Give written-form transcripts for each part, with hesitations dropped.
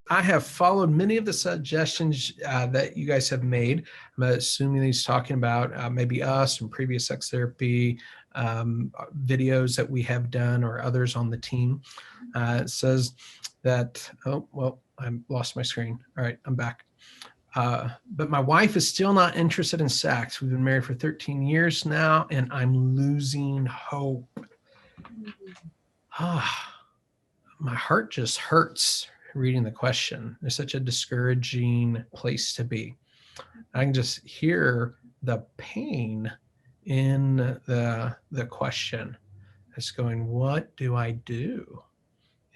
I have followed many of the suggestions that you guys have made. I'm assuming he's talking about maybe us and previous sex therapy videos that we have done or others on the team. It says that, oh, well, I lost my screen. All right, I'm back. But my wife is still not interested in sex. We've been married for 13 years now, and I'm losing hope. My heart just hurts reading the question. It's such a discouraging place to be. I can just hear the pain in the question. It's going, what do I do?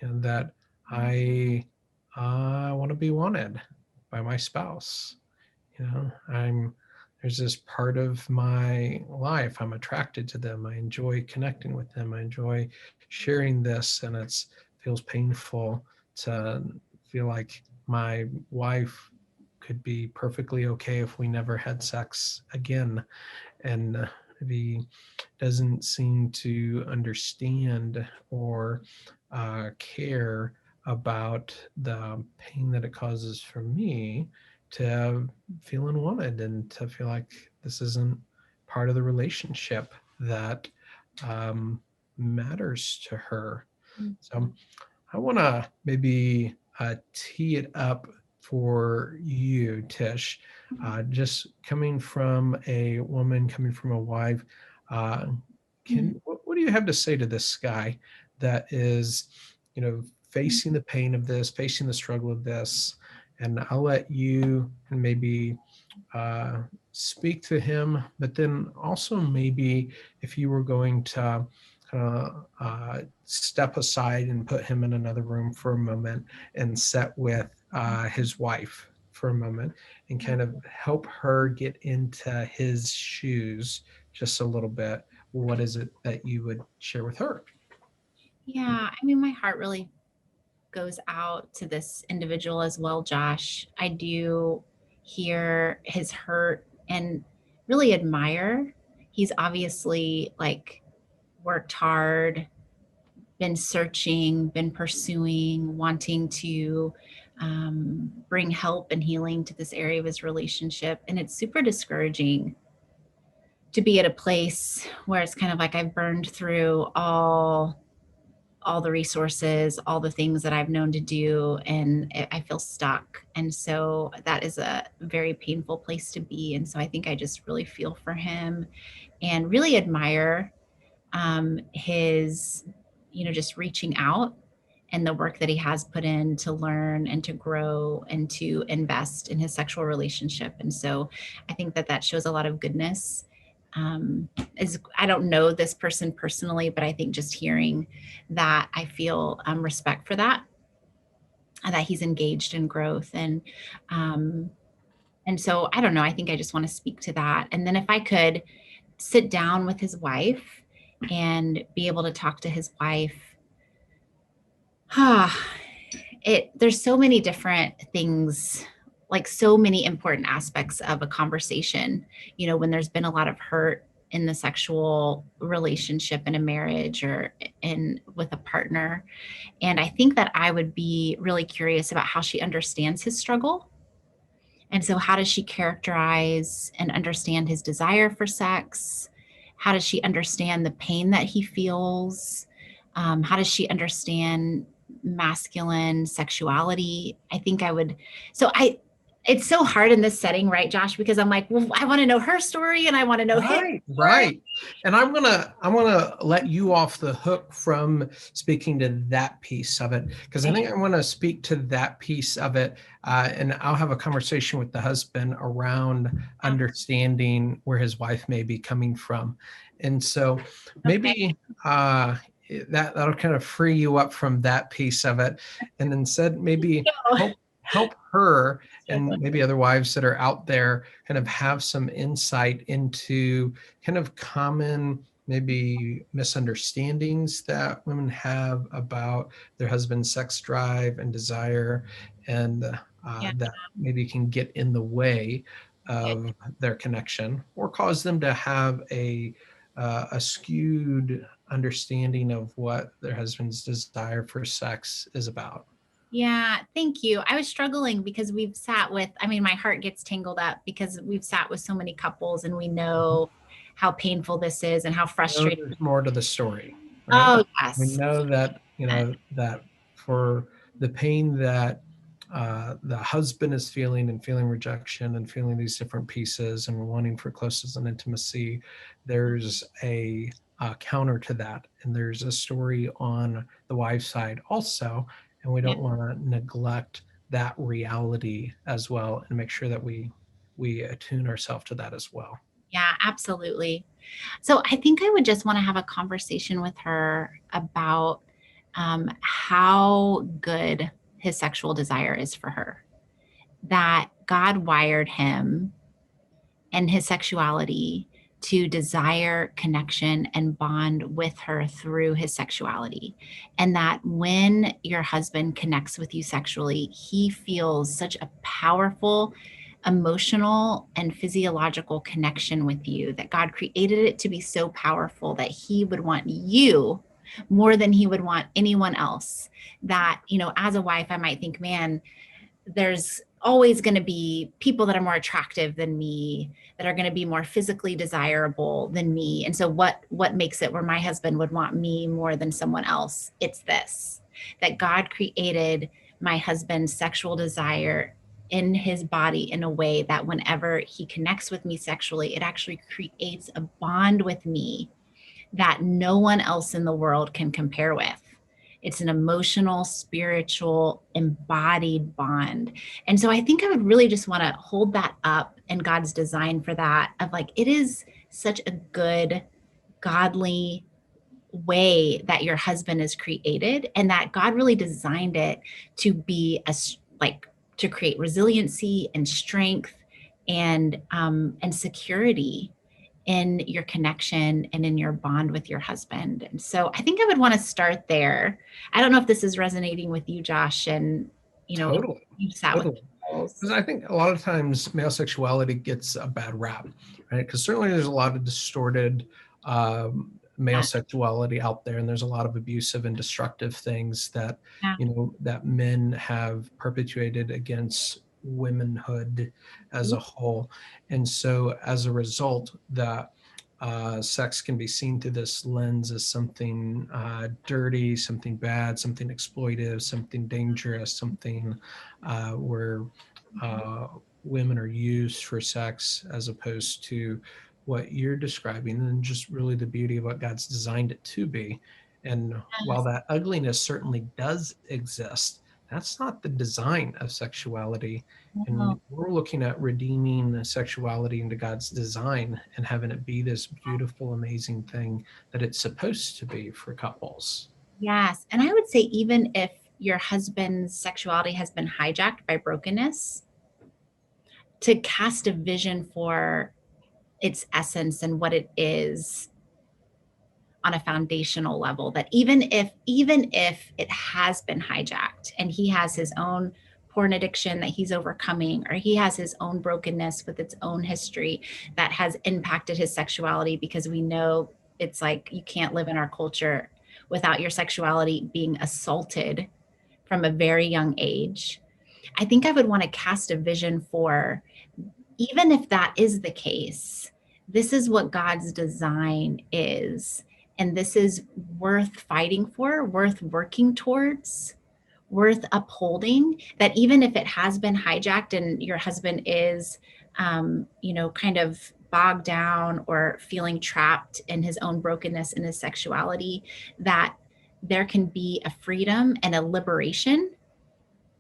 And that I want to be wanted by my spouse. There's this part of my life. I'm attracted to them. I enjoy connecting with them. I enjoy sharing this, and it feels painful to feel like my wife could be perfectly okay if we never had sex again. And he doesn't seem to understand or care about the pain that it causes for me to feel unwanted and to feel like this isn't part of the relationship that matters to her. So I want to maybe tee it up for you, Tish. Just coming from a woman, coming from a wife, what do you have to say to this guy that is, facing the pain of this, facing the struggle of this? And I'll let you maybe speak to him, but then also maybe if you were going to step aside and put him in another room for a moment and sit with his wife for a moment and kind of help her get into his shoes just a little bit. What is it that you would share with her? Yeah, I mean, my heart really goes out to this individual as well, Josh. I do hear his hurt and really admire. He's obviously like worked hard, been searching, been pursuing, wanting to bring help and healing to this area of his relationship. And it's super discouraging to be at a place where it's kind of like I've burned through all the resources, all the things that I've known to do, and I feel stuck. And so that is a very painful place to be. And so I think I just really feel for him and really admire his, just reaching out and the work that he has put in to learn and to grow and to invest in his sexual relationship. And so I think that shows a lot of goodness. I don't know this person personally, but I think just hearing that, I feel respect for that, and that he's engaged in growth. And so I don't know. I think I just want to speak to that. And then if I could sit down with his wife and be able to talk to his wife, there's so many different things, like so many important aspects of a conversation, when there's been a lot of hurt in the sexual relationship in a marriage or with a partner. And I think that I would be really curious about how she understands his struggle. And so how does she characterize and understand his desire for sex? How does she understand the pain that he feels? How does she understand masculine sexuality? I think I would. It's so hard in this setting, right, Josh? Because I'm like, well, I want to know her story and I want to know his story. Right. And I'm gonna let you off the hook from speaking to that piece of it, because I think I want to speak to that piece of it, and I'll have a conversation with the husband around understanding where his wife may be coming from, and so maybe that'll kind of free you up from that piece of it, and instead maybe help her and maybe other wives that are out there kind of have some insight into kind of common maybe misunderstandings that women have about their husband's sex drive and desire, and that maybe can get in the way of their connection or cause them to have a skewed understanding of what their husband's desire for sex is about. Yeah, thank you. I was struggling because we've sat with, I mean, my heart gets tangled up because we've sat with so many couples and we know how painful this is and how Know frustrating. there's more to the story, right? Oh, We yes. know that, that for the pain that the husband is feeling and feeling rejection and feeling these different pieces and wanting for closeness and intimacy, there's a counter to that. And there's a story on the wife's side also. And we Yeah, don't want to neglect that reality as well and make sure that we attune ourselves to that as well. yeah, absolutely. So I think I would just want to have a conversation with her about how good his sexual desire is for her. That God wired him and his sexuality to desire connection and bond with her through his sexuality. And that when your husband connects with you sexually, he feels such a powerful emotional and physiological connection with you, that God created it to be so powerful that he would want you more than he would want anyone else. That, as a wife, I might think, man, there's always going to be people that are more attractive than me, that are going to be more physically desirable than me. And so what makes it where my husband would want me more than someone else? It's this, that God created my husband's sexual desire in his body in a way that whenever he connects with me sexually, it actually creates a bond with me that no one else in the world can compare with. It's an emotional, spiritual, embodied bond. And so I think I would really just want to hold that up and God's design for that, of like, it is such a good, godly way that your husband is created, and that God really designed it to be like to create resiliency and strength and security in your connection and in your bond with your husband. And so I think I would want to start there. I don't know if this is resonating with you, Josh, and if Totally. you've sat with Totally. couples. Because I think a lot of times male sexuality gets a bad rap, right? Because certainly there's a lot of distorted male Yeah, sexuality out there, and there's a lot of abusive and destructive things that yeah, that men have perpetuated against womanhood as a whole. And so as a result, that sex can be seen through this lens as something dirty, something bad, something exploitive, something dangerous, something where uh, women are used for sex, as opposed to what you're describing, and just really the beauty of what God's designed it to be. And while yes, that ugliness certainly does exist, that's not the design of sexuality. no, And we're looking at redeeming the sexuality into God's design and having it be this beautiful, amazing thing that it's supposed to be for couples. yes. And I would say, even if your husband's sexuality has been hijacked by brokenness, to cast a vision for its essence and what it is on a foundational level, that even if it has been hijacked and he has his own porn addiction that he's overcoming, or he has his own brokenness with its own history that has impacted his sexuality, because we know it's like you can't live in our culture without your sexuality being assaulted from a very young age. I think I would want to cast a vision for, even if that is the case, this is what God's design is. And this is worth fighting for, worth working towards, worth upholding. That even if it has been hijacked and your husband is, kind of bogged down or feeling trapped in his own brokenness in his sexuality, that there can be a freedom and a liberation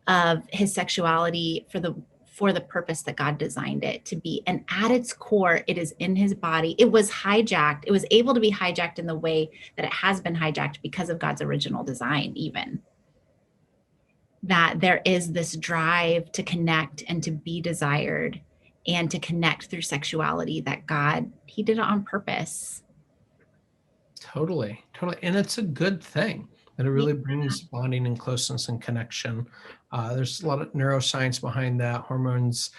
of his sexuality for the purpose that God designed it to be. And at its core, it is in his body. It was hijacked. It was able to be hijacked in the way that it has been hijacked because of God's original design, even. That there is this drive to connect and to be desired and to connect through sexuality, that God, he did it on purpose. Totally, totally. And it's a good thing that it Yeah. really brings bonding and closeness and connection. There's a lot of neuroscience behind that, hormones,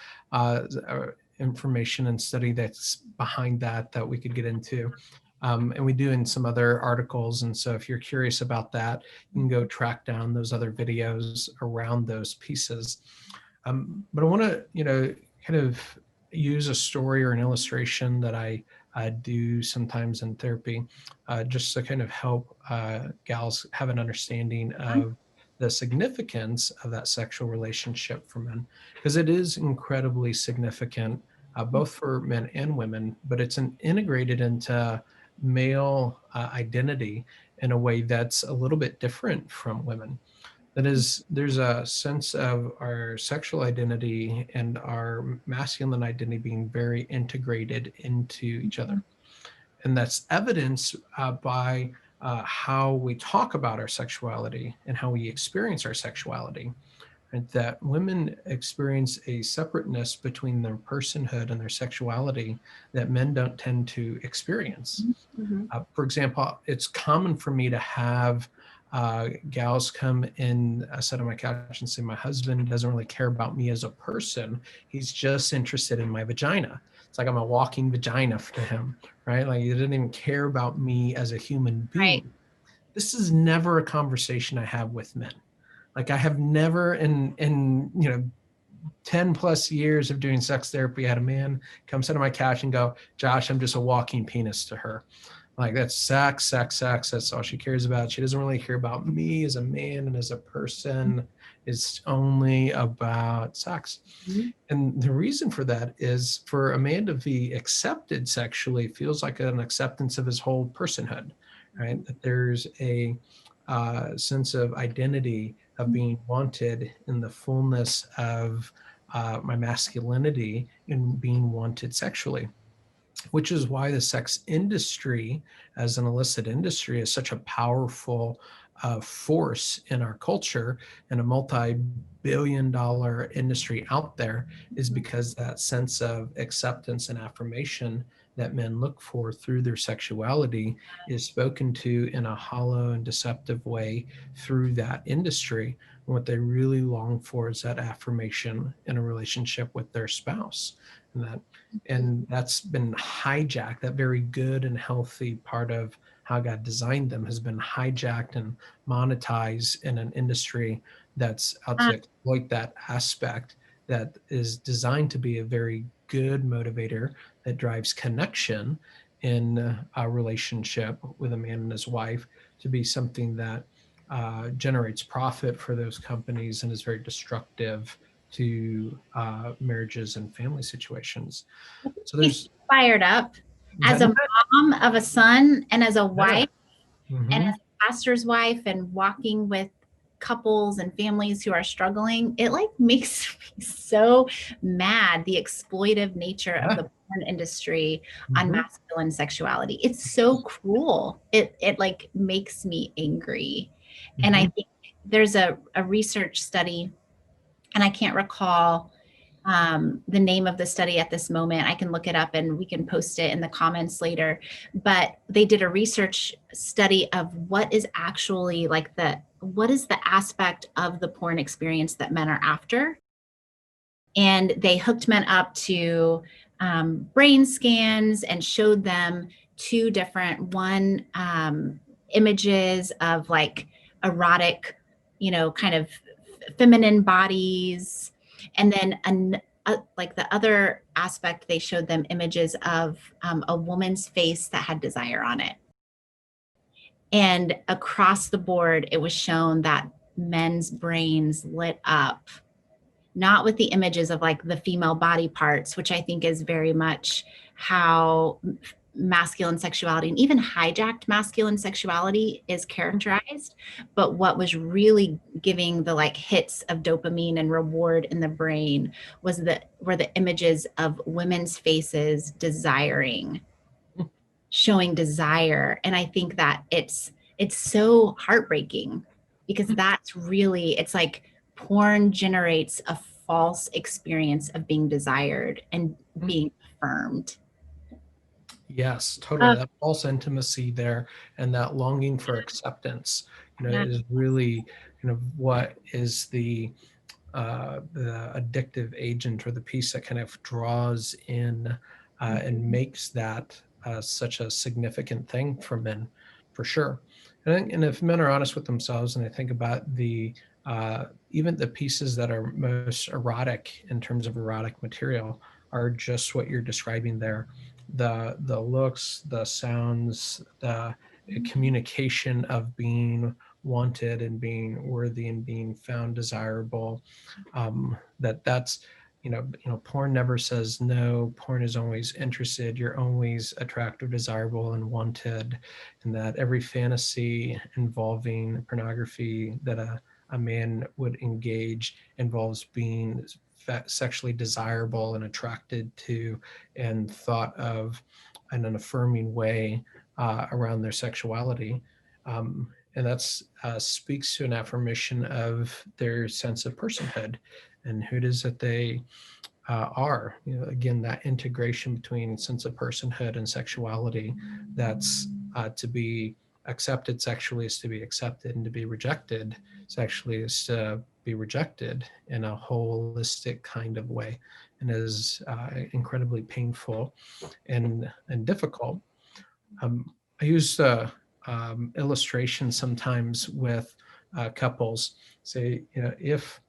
information and study that's behind that we could get into. And we do in some other articles. And so if you're curious about that, you can go track down those other videos around those pieces. But I want to, kind of use a story or an illustration that I do sometimes in therapy, just to kind of help gals have an understanding of the significance of that sexual relationship for men, because it is incredibly significant, both for men and women, but it's integrated into male identity in a way that's a little bit different from women. That is, there's a sense of our sexual identity and our masculine identity being very integrated into each other. And that's evidenced by how we talk about our sexuality and how we experience our sexuality. Right? That women experience a separateness between their personhood and their sexuality that men don't tend to experience. For example, it's common for me to have gals come in, sit on my couch and say, my husband doesn't really care about me as a person. He's just interested in my vagina. It's like I'm a walking vagina to him, right? Like he doesn't even care about me as a human being. Right. This is never a conversation I have with men. Like I have never in 10 plus years of doing sex therapy, had a man come sit on my couch and go, Josh, I'm just a walking penis to her. Like that's sex, sex, sex. That's all she cares about. She doesn't really care about me as a man and as a person. It's only about sex. And the reason for that is for a man to be accepted sexually feels like an acceptance of his whole personhood, right? That there's a sense of identity of being wanted in the fullness of my masculinity and being wanted sexually, which is why the sex industry as an illicit industry is such a powerful force in our culture and a multi-billion-dollar industry out there, is because that sense of acceptance and affirmation that men look for through their sexuality is spoken to in a hollow and deceptive way through that industry. And what they really long for is that affirmation in a relationship with their spouse. And that's been hijacked. That very good and healthy part of how God designed them has been hijacked and monetized in an industry that's out to exploit that aspect, that is designed to be a very good motivator that drives connection in a relationship with a man and his wife, to be something that generates profit for those companies and is very destructive to marriages and family situations. So He's there's fired up as a mom of a son and as a wife and as a pastor's wife and walking with couples and families who are struggling. It like makes me so mad, the exploitive nature of the porn industry on masculine sexuality. It's so cruel. It like makes me angry. And I think there's a research study, and I can't recall the name of the study at this moment. I can look it up and we can post it in the comments later. But they did a research study of what is actually like what is the aspect of the porn experience that men are after. And they hooked men up to brain scans and showed them two different, one images of like erotic, kind of feminine bodies. And then like the other aspect, they showed them images of a woman's face that had desire on it. And across the board, it was shown that men's brains lit up, not with the images of like the female body parts, which I think is very much how masculine sexuality and even hijacked masculine sexuality is characterized. But what was really giving the like hits of dopamine and reward in the brain were the images of women's faces showing desire. And I think that it's so heartbreaking, because that's really, it's like porn generates a false experience of being desired and being affirmed. Yes, totally. That false intimacy there and that longing for acceptance, is really what is the addictive agent, or the piece that kind of draws in and makes that such a significant thing for men, for sure. And if men are honest with themselves, and I think about the even the pieces that are most erotic in terms of erotic material are just what you're describing there. The looks, the sounds, the communication of being wanted and being worthy and being found desirable. That's porn never says no. Porn is always interested. You're always attractive, desirable, and wanted. And that every fantasy involving pornography that a man would engage involves being sexually desirable and attracted to and thought of in an affirming way around their sexuality. And that's speaks to an affirmation of their sense of personhood and who it is that they are. Again, that integration between sense of personhood and sexuality. That's to be accepted sexually is to be accepted, and to be rejected sexually is to be rejected in a holistic kind of way, and is incredibly painful and difficult. I use illustration sometimes with couples. Say, if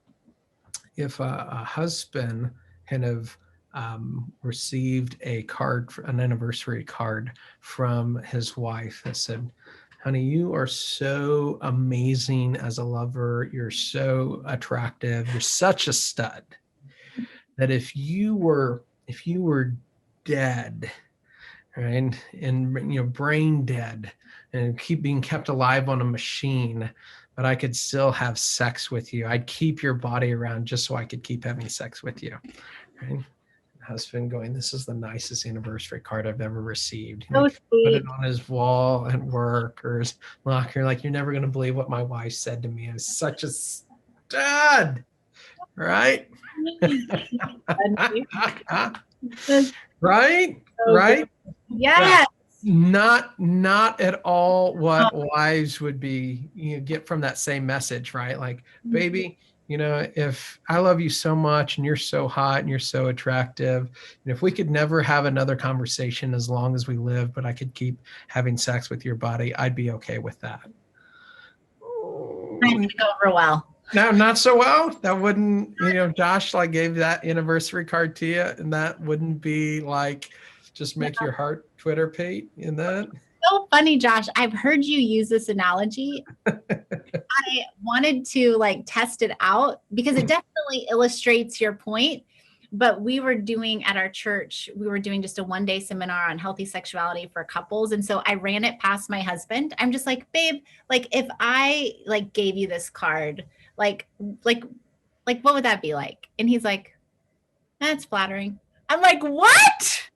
a husband kind of received an anniversary card from his wife that said, "Honey, you are so amazing as a lover. You're so attractive. You're such a stud. That if you were dead, right, and brain dead, and being kept alive on a machine, but I could still have sex with you. I'd keep your body around just so I could keep having sex with you." Right? Husband going, "This is the nicest anniversary card I've ever received." So Put it sweet. on his wall at work or his locker. Like, "You're never going to believe what my wife said to me. I'm such a stud." Right? Right? Right? Yes. Not at all what wives would be get from that same message, right? Like, "Baby, if I love you so much and you're so hot and you're so attractive, and if we could never have another conversation as long as we live, but I could keep having sex with your body, I'd be okay with that." That didn't go over well. No, not so well. That wouldn't, Josh like gave that anniversary card to you, and that wouldn't be like just make your heart Twitter pate in that. So funny, Josh. I've heard you use this analogy. I wanted to test it out because it definitely illustrates your point. But we were doing at our church, just a 1-day seminar on healthy sexuality for couples. And so I ran it past my husband. I'm just like, "Babe, if I gave you this card, what would that be like?" And he's like, "That's flattering." I'm like, "What?"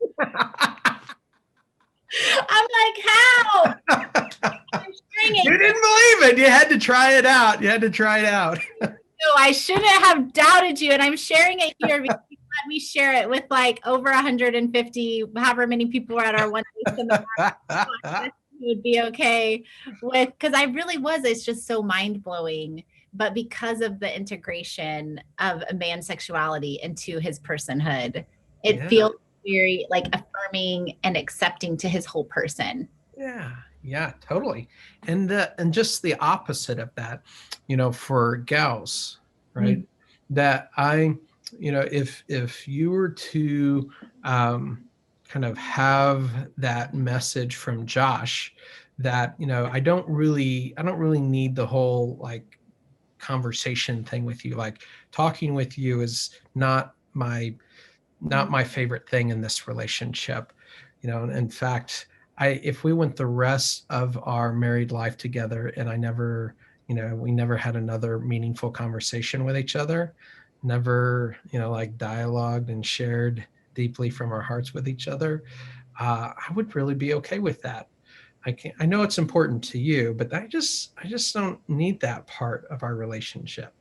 I'm like, "How?" You didn't believe it. You had to try it out. No, I shouldn't have doubted you. And I'm sharing it here because you let me share it with over 150, however many people were at our 1-day seminar. Would be okay with, because I really was. It's just so mind blowing. But because of the integration of a man's sexuality into his personhood, it feels very affirming and accepting to his whole person. Yeah, totally. And just the opposite of that, for gals, right? Mm-hmm. That if you were to kind of have that message from Josh that, I don't really need the whole conversation thing with you. Like, talking with you is not my favorite thing in this relationship. In fact, if we went the rest of our married life together and we never had another meaningful conversation with each other, never, dialogued and shared deeply from our hearts with each other, I would really be okay with that. I know it's important to you, but I just don't need that part of our relationship.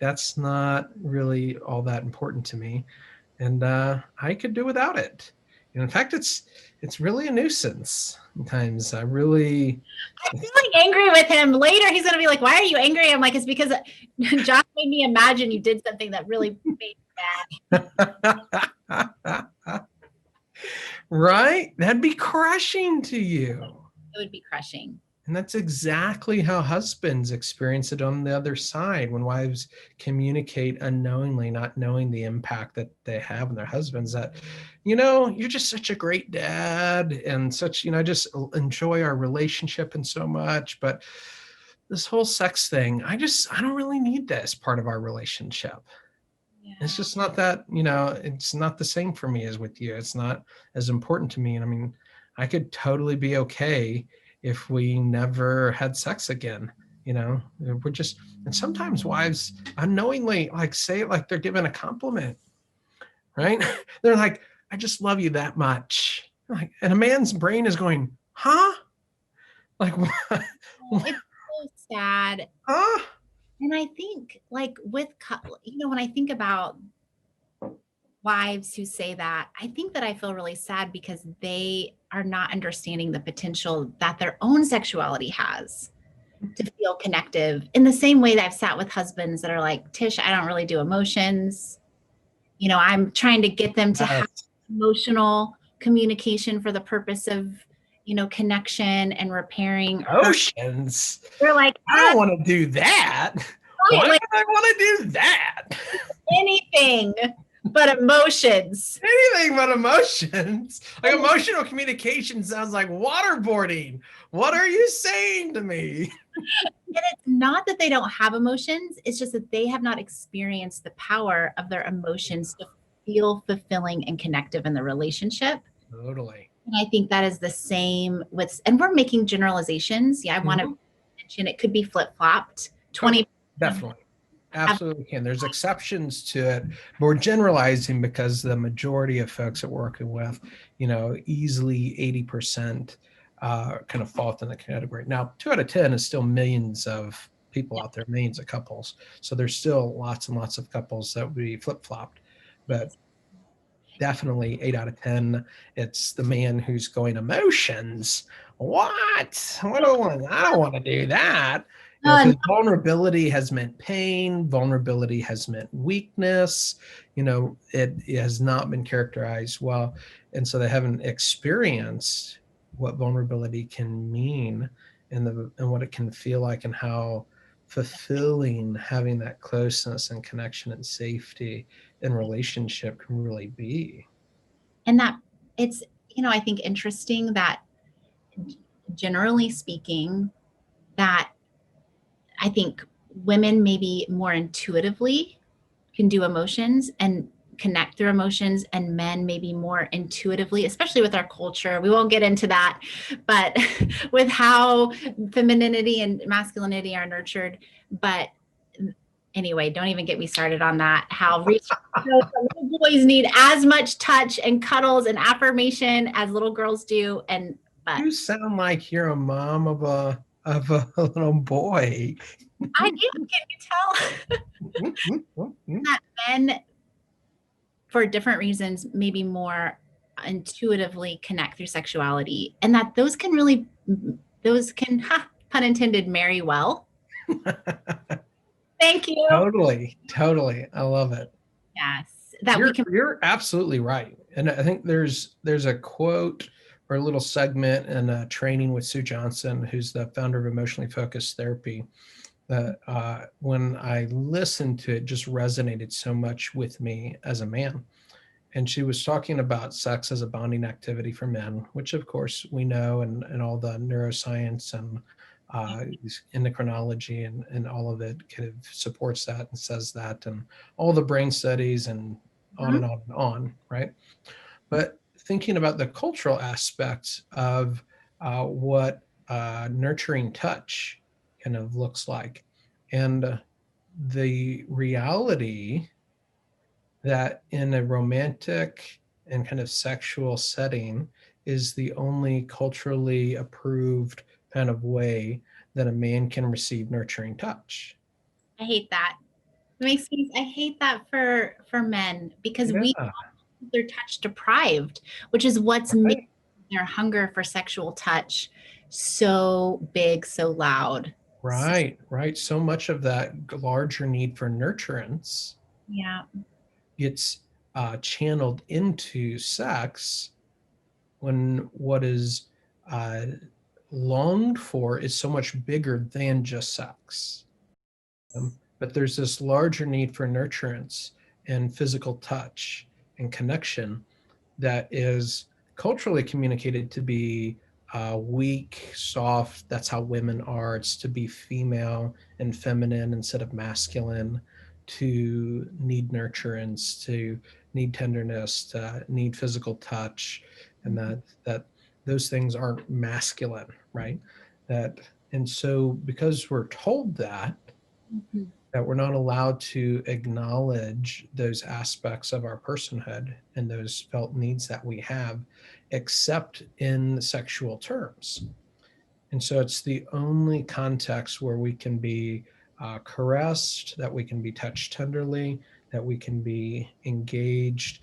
That's not really all that important to me. And I could do without it. In fact, it's really a nuisance sometimes. I'm feeling angry with him later. He's going to be like, "Why are you angry?" I'm like, "It's because Josh made me imagine you did something that really made me mad." Right? That'd be crushing to you. It would be crushing. And that's exactly how husbands experience it on the other side when wives communicate unknowingly, not knowing the impact that they have on their husbands, that, you're just such a great dad and such, just enjoy our relationship and so much. But this whole sex thing, I don't really need that as part of our relationship. It's Yeah. just not that, it's not the same for me as with you. It's not as important to me. And I mean, I could totally be okay if we never had sex again. We're just, and sometimes wives unknowingly like say it like they're giving a compliment, right? They're like, I just love you that much. Like, and a man's brain is going, huh? Like, what? It's so sad. Huh? And I think like when I think about wives who say that, I think that I feel really sad because they are not understanding the potential that their own sexuality has to feel connective in the same way that I've sat with husbands that are like, Tish, I don't really do emotions. I'm trying to get them to have Yes. emotional communication for the purpose of, connection and repairing hurt. Oceans. They're like, I don't want to do that. Why like would I want to do that? anything but emotions. Anything but emotions. Like emotional communication sounds like waterboarding. What are you saying to me? And it's not that they don't have emotions, it's just that they have not experienced the power of their emotions to feel fulfilling and connective in the relationship. Totally. And I think that is the same and we're making generalizations. Yeah, I want to mention it could be flip flopped. 20 Definitely. Absolutely can. There's exceptions to it. But we're generalizing because the majority of folks that we're working with, easily 80% kind of fall in the category. Now, 2 out of 10 is still millions of people out there, millions of couples. So there's still lots and lots of couples that would be flip-flopped. But definitely 8 out of 10, it's the man who's going emotions. What? What do I want? I don't want to do that. Because vulnerability has meant pain, vulnerability has meant weakness. It has not been characterized well, and so they haven't experienced what vulnerability can mean and what it can feel like and how fulfilling having that closeness and connection and safety in relationship can really be. and that it's, I think interesting that generally speaking, that I think women maybe more intuitively can do emotions and connect through emotions, and men maybe more intuitively, especially with our culture. We won't get into that, but with how femininity and masculinity are nurtured. But anyway, don't even get me started on that. How little boys need as much touch and cuddles and affirmation as little girls do. You sound like you're a mom of a little boy. I do. Can you tell that men, for different reasons, maybe more intuitively connect through sexuality, and that those can, pun intended, marry well. Thank you. Totally. I love it. Yes, You're absolutely right. And I think there's a quote or a little segment in a training with Sue Johnson, who's the founder of Emotionally Focused Therapy, that when I listened to it, just resonated so much with me as a man. And she was talking about sex as a bonding activity for men, which of course we know, and all the neuroscience and endocrinology and all of it kind of supports that and says that, and all the brain studies and on and on and on, right? But thinking about the cultural aspects of what nurturing touch kind of looks like, and the reality that in a romantic and kind of sexual setting is the only culturally approved kind of way that a man can receive nurturing touch. I hate that. It makes me. I hate that for men because Yeah, they're touch deprived, which is what's right, making their hunger for sexual touch so big, so loud. right. So much of that larger need for nurturance Yeah. gets channeled into sex when what is uh, longed for is so much bigger than just sex. But there's this larger need for nurturance and physical touch and connection that is culturally communicated to be weak, soft. That's how women are. It's to be female and feminine instead of masculine, to need nurturance, to need tenderness, to need physical touch, and that those things aren't masculine, right? That and so because we're told Mhm. that we're not allowed to acknowledge those aspects of our personhood and those felt needs that we have, except in sexual terms. And so it's the only context where we can be caressed, that we can be touched tenderly, that we can be engaged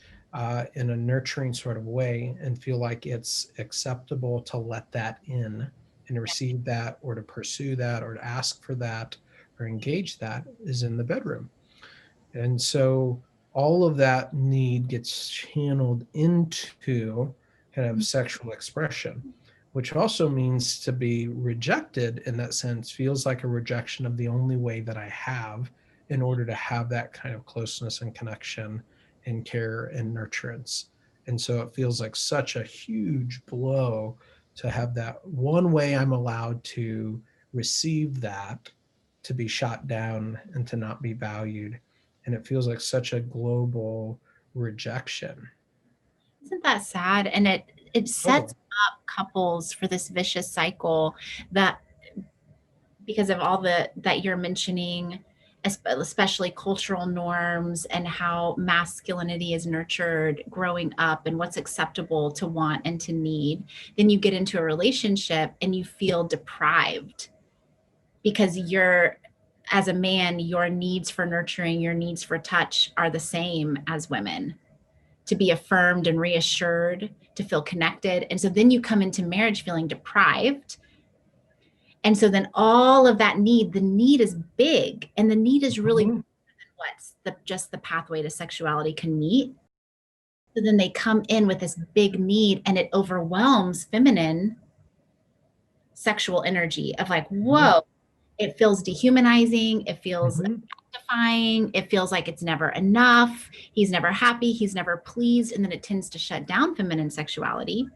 in a nurturing sort of way and feel like it's acceptable to let that in and receive that or to pursue that or to ask for that or engage that is in the bedroom. And so all of that need gets channeled into kind of sexual expression, which also means to be rejected in that sense feels like a rejection of the only way that I have in order to have that kind of closeness and connection and care and nurturance. And so it feels like such a huge blow to have that one way I'm allowed to receive that to be shot down and to not be valued. And it feels like such a global rejection. Isn't that sad? And it sets Totally. up couples for this vicious cycle that because of all the that you're mentioning, especially cultural norms and how masculinity is nurtured growing up and what's acceptable to want and to need, then you get into a relationship and you feel deprived because you're as a man, your needs for nurturing, your needs for touch are the same as women, to be affirmed and reassured, to feel connected. And so then you come into marriage feeling deprived. And so then all of that need, the need is big, and the need is really Mhm. what's just the pathway to sexuality can meet. So then they come in with this big need and it overwhelms feminine sexual energy of like, Mhm. whoa, it feels dehumanizing. It feels Mhm. objectifying. It feels like it's never enough. He's never happy. He's never pleased. And then it tends to shut down feminine sexuality.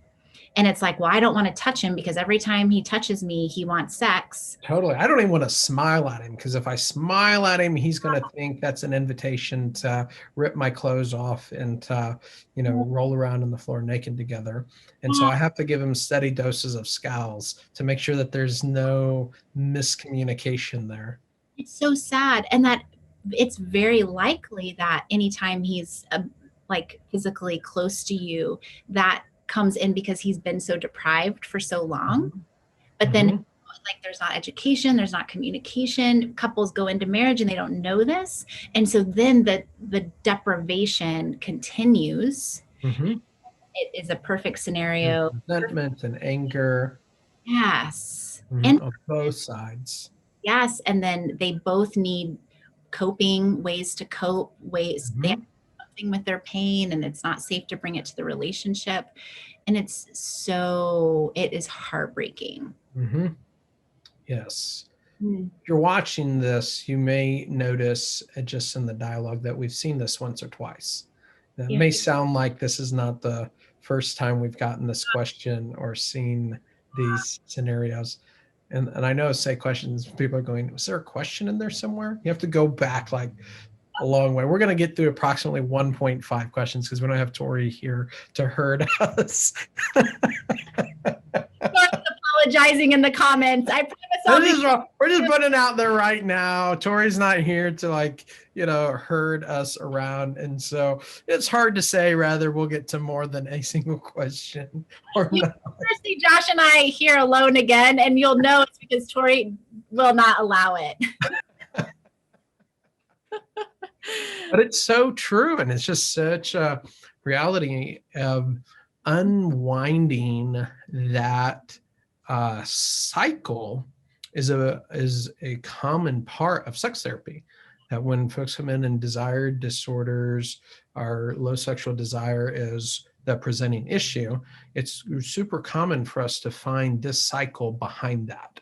And it's like, well, I don't want to touch him because every time he touches me, he wants sex. Totally. I don't even want to smile at him because if I smile at him, he's going to think that's an invitation to rip my clothes off and to, roll around on the floor naked together. And so I have to give him steady doses of scowls to make sure that there's no miscommunication there. It's so sad. And that it's very likely that anytime he's like physically close to you, that comes in because he's been so deprived for so long. Mhm. But then Mhm. like there's not education, there's not communication. Couples go into marriage and they don't know this. And so then the deprivation continues. Mhm. It is a perfect There's scenario. resentment and anger, Yes. And on both sides. yes. And then they both need coping ways to cope, ways they have Mhm. something with their pain and it's not safe to bring it to the relationship. And it is heartbreaking. Mhm. Yes. Mm. If you're watching this, you may notice just in the dialogue that we've seen this once or twice. It Yeah. may sound like this is not the first time we've gotten this question or seen these scenarios. And I know say questions, people are going, was there a question in there somewhere? You have to go back like a long way. We're going to get through approximately 1.5 questions because we don't have Tori here to herd us. Apologizing in the comments. I promise I'll be. We're just putting it out there right now. Tori's not here to herd us around. And so it's hard to say rather we'll get to more than a single question or You not. see Josh and I here alone again, and you'll know it's because Tori will not allow it. But it's so true. And it's just such a reality of unwinding that cycle is a common part of sex therapy. That when folks come in and desire disorders, our low sexual desire is the presenting issue, it's super common for us to find this cycle behind that.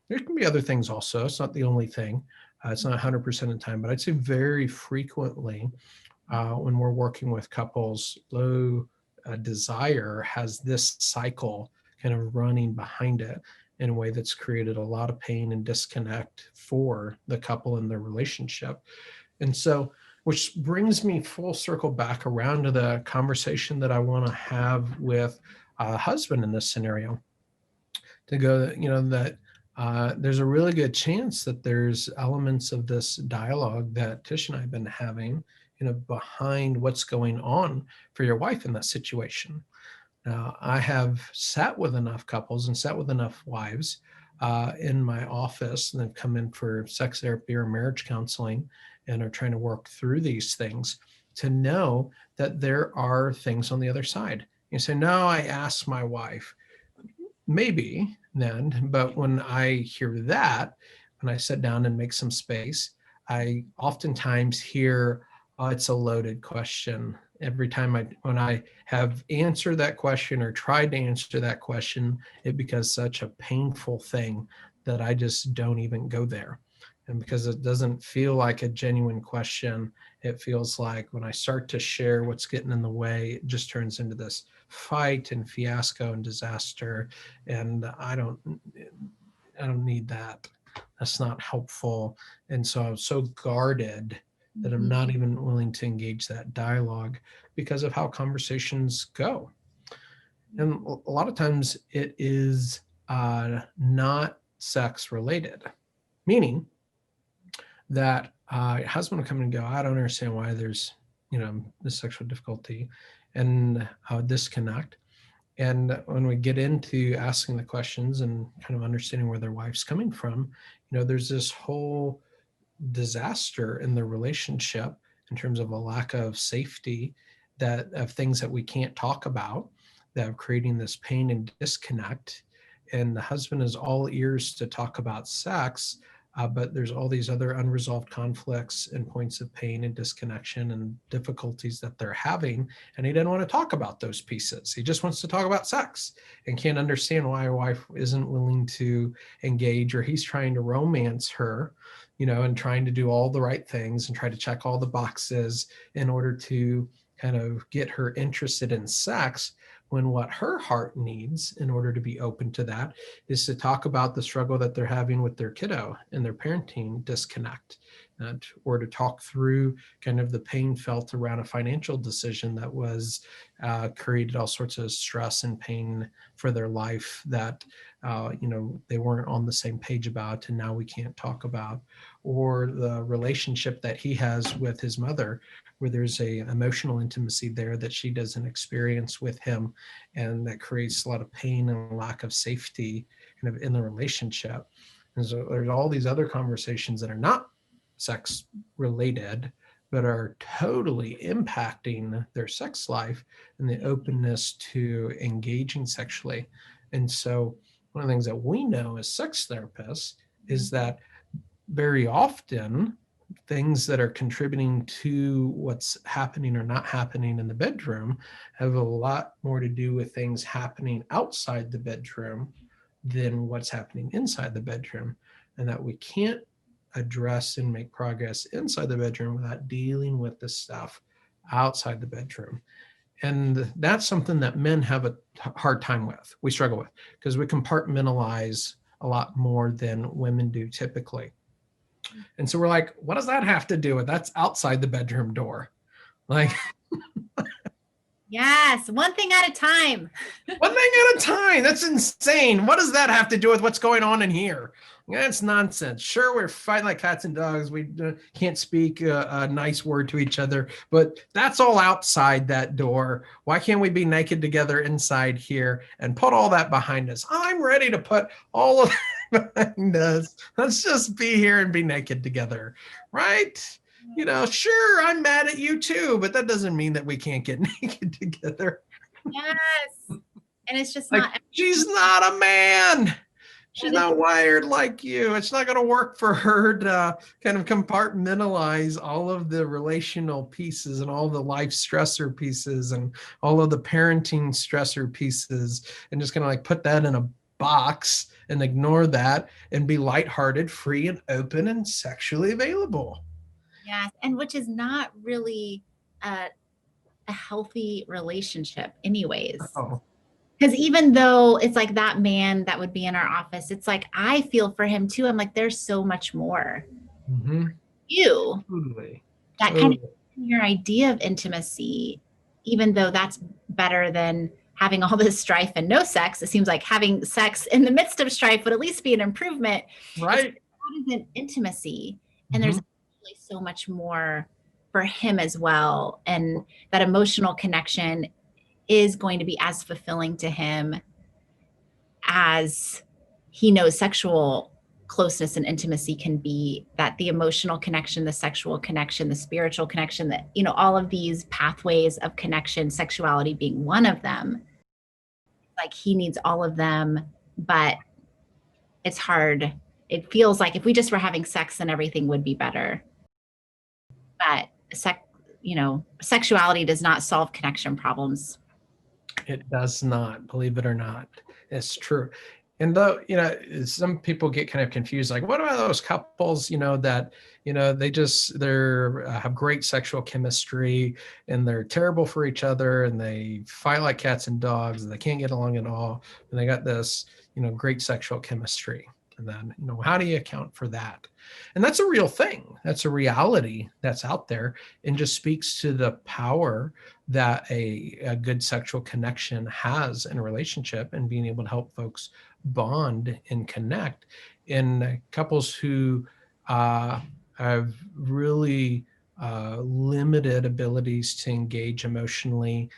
There can be other things also. It's not the only thing. It's not 100% of the time, but I'd say very frequently when we're working with couples, low desire has this cycle kind of running behind it in a way that's created a lot of pain and disconnect for the couple in their relationship. And so, which brings me full circle back around to the conversation that I want to have with a husband in this scenario, to go, that there's a really good chance that there's elements of this dialogue that Tish and I have been having, behind what's going on for your wife in that situation. Now, I have sat with enough couples and sat with enough wives in my office, and they've come in for sex therapy or marriage counseling and are trying to work through these things, to know that there are things on the other side. You say, no, I asked my wife. Maybe then, but when I hear that, when I sit down and make some space, I oftentimes hear, oh, it's a loaded question. Every time when I have answered that question or tried to answer that question, it becomes such a painful thing that I just don't even go there. And because it doesn't feel like a genuine question, it feels like when I start to share what's getting in the way, it just turns into this fight and fiasco and disaster. And I don't need that. That's not helpful. And so I'm so guarded that I'm not even willing to engage that dialogue because of how conversations go. And a lot of times it is not sex related, meaning that husband will come and go, I don't understand why there's, this sexual difficulty and disconnect. And when we get into asking the questions and kind of understanding where their wife's coming from, there's this whole disaster in the relationship in terms of a lack of safety, that of things that we can't talk about, that are creating this pain and disconnect. And the husband is all ears to talk about sex, but there's all these other unresolved conflicts and points of pain and disconnection and difficulties that they're having. And he doesn't want to talk about those pieces. He just wants to talk about sex and can't understand why a wife isn't willing to engage, or he's trying to romance her, and trying to do all the right things and try to check all the boxes in order to kind of get her interested in sex, when what her heart needs in order to be open to that is to talk about the struggle that they're having with their kiddo and their parenting disconnect, or to talk through kind of the pain felt around a financial decision that was created all sorts of stress and pain for their life that they weren't on the same page about, and now we can't talk about, or the relationship that he has with his mother, where there's a emotional intimacy there that she doesn't experience with him, and that creates a lot of pain and lack of safety kind of in the relationship. And so there's all these other conversations that are not sex related, but are totally impacting their sex life and the openness to engaging sexually. And so one of the things that we know as sex therapists is that very often things that are contributing to what's happening or not happening in the bedroom have a lot more to do with things happening outside the bedroom than what's happening inside the bedroom, and that we can't address and make progress inside the bedroom without dealing with the stuff outside the bedroom. And that's something that men have a hard time with. We struggle with because we compartmentalize a lot more than women do typically. And so we're like, what does that have to do with? That's outside the bedroom door. Like, yes, one thing at a time. One thing at a time. That's insane. What does that have to do with what's going on in here? That's nonsense. Sure, we're fighting like cats and dogs. We can't speak a nice word to each other, but that's all outside that door. Why can't we be naked together inside here and put all that behind us? I'm ready to put all of that behind us. Let's just be here and be naked together, right? Sure, I'm mad at you too, but that doesn't mean that we can't get naked together. Yes. And it's just like, not. She's not a man. She's not wired like you. It's not going to work for her to kind of compartmentalize all of the relational pieces and all the life stressor pieces and all of the parenting stressor pieces and just kind of like put that in a box and ignore that and be lighthearted, free and open and sexually available. Yes. And which is not really a healthy relationship anyways. Oh. Because even though it's like that man that would be in our office, it's like I feel for him too. I'm like, there's so much more. Mm-hmm. You Totally. that kind of your idea of intimacy, even though that's better than having all this strife and no sex. It seems like having sex in the midst of strife would at least be an improvement. Right. That isn't intimacy. And there's actually so much more for him as well. And that emotional connection is going to be as fulfilling to him as he knows sexual closeness and intimacy can be. That the emotional connection, the sexual connection, the spiritual connection, that, you know, all of these pathways of connection, sexuality being one of them, like he needs all of them, but it's hard. It feels like if we just were having sex, then everything would be better. But sexuality does not solve connection problems. It does not, believe it or not. It's true. And though, some people get kind of confused, like, what about those couples, that, they're have great sexual chemistry and they're terrible for each other and they fight like cats and dogs and they can't get along at all. And they got this, great sexual chemistry. And then, how do you account for that? And that's a real thing. That's a reality that's out there and just speaks to the power that a good sexual connection has in a relationship and being able to help folks bond and connect. In couples who have really limited abilities to engage emotionally,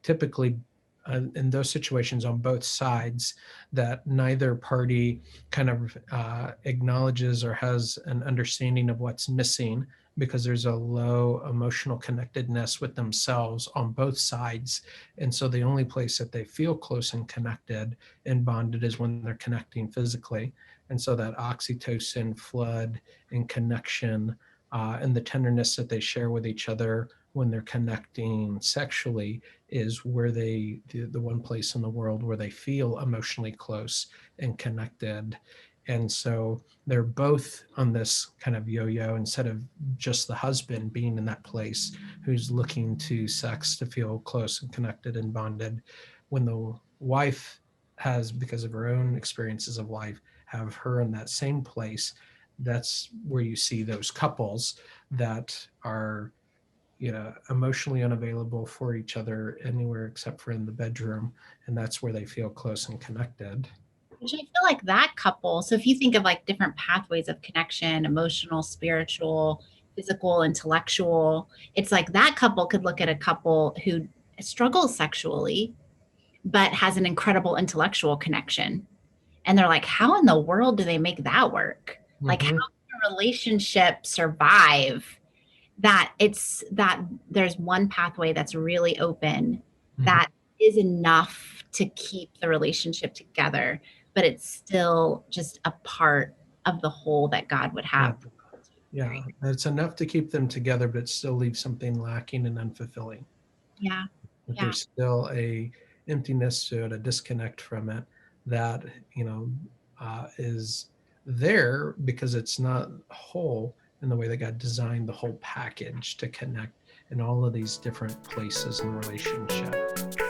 typically in those situations on both sides, that neither party kind of acknowledges or has an understanding of what's missing because there's a low emotional connectedness with themselves on both sides. And so the only place that they feel close and connected and bonded is when they're connecting physically. And so that oxytocin flood and connection and the tenderness that they share with each other when they're connecting sexually is where the one place in the world where they feel emotionally close and connected. And so they're both on this kind of yo-yo, instead of just the husband being in that place who's looking to sex to feel close and connected and bonded. When the wife has, because of her own experiences of life, have her in that same place, that's where you see those couples that are emotionally unavailable for each other anywhere except for in the bedroom. And that's where they feel close and connected. Which I feel like that couple, so if you think of like different pathways of connection, emotional, spiritual, physical, intellectual, it's like that couple could look at a couple who struggles sexually, but has an incredible intellectual connection. And they're like, how in the world do they make that work? Like, how can a relationship survive that there's one pathway that's really open that is enough to keep the relationship together, but it's still just a part of the whole that God would have. Yeah, it's enough to keep them together, but it still leaves something lacking and unfulfilling. Yeah. There's still a emptiness to it, a disconnect from it that, is there because it's not whole in the way that God designed the whole package to connect in all of these different places in the relationship.